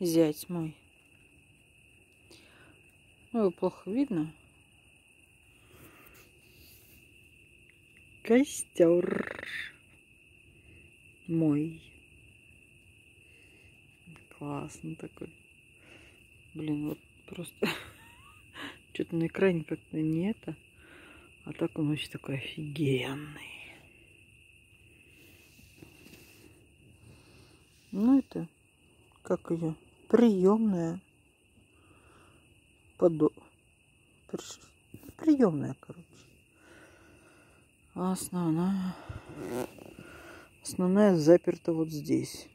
Зять мой. Ну, его плохо видно. Костер мой. Классно такой. Блин, вот просто что-то на экране как-то не это. А так он вообще такой офигенный. Ну, это как ее? Приемная. Приемная, короче. А основная заперта вот здесь.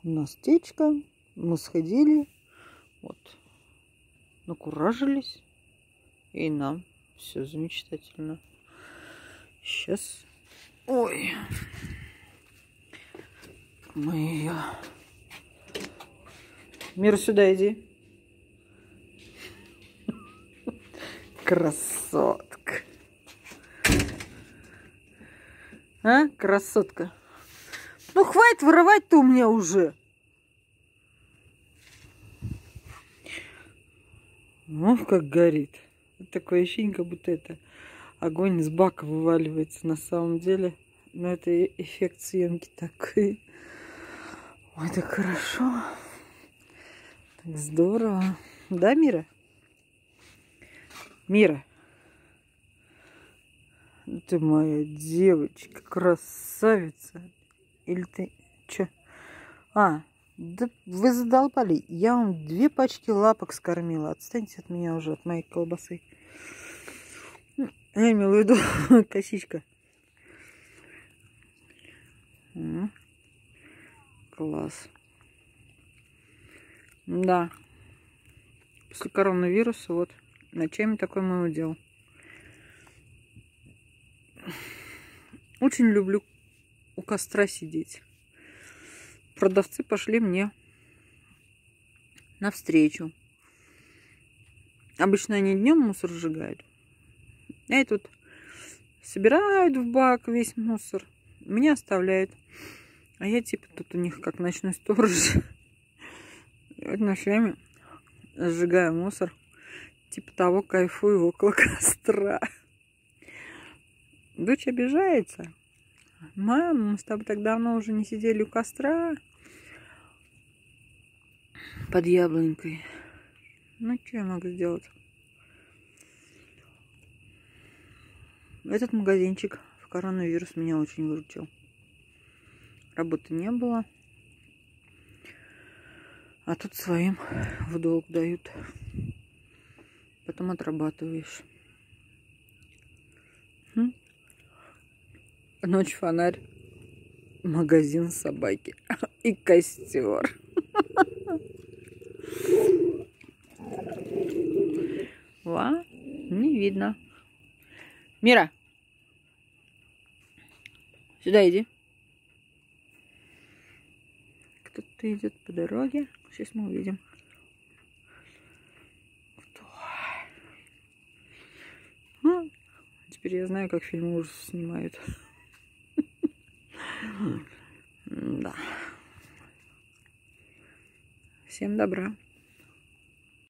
У нас течка. Мы сходили. Вот. Накуражились. И нам все замечательно. Сейчас. Ой. Мы ее. Мира, сюда иди. Красотка. А, красотка. Ну, хватит воровать-то у меня уже. Ну, как горит. Такое ощущение, как будто это огонь из бака вываливается на самом деле. Но это эффект съемки такой. Ой, так хорошо. Так здорово. Да, Мира? Мира. Ты моя девочка, красавица. Или ты... Чё? А, да вы задолбали. Я вам 2 пачки лапок скормила. Отстаньте от меня уже, от моей колбасы. Я имела в виду косичка. Класс. Да. После коронавируса вот ночами такой мой удел. Очень люблю у костра сидеть. Продавцы пошли мне навстречу. Обычно они днем мусор сжигают. А тут собирают в бак весь мусор. Меня оставляют. А я типа тут у них как ночной сторож. Вот ночами сжигаю мусор. Типа того кайфую около костра. Дочь обижается. Мама, мы с тобой так давно уже не сидели у костра под яблонькой. Ну, что я могу сделать? Этот магазинчик в коронавирус меня очень выручил. Работы не было. А тут своим в долг дают. Потом отрабатываешь. Ночь, фонарь, магазин собаки и костер. Ва, не видно. Мира, сюда иди. Кто-то идет по дороге. Сейчас мы увидим. Кто? Ну, теперь я знаю, как фильмы ужасов снимают. Да. Всем добра.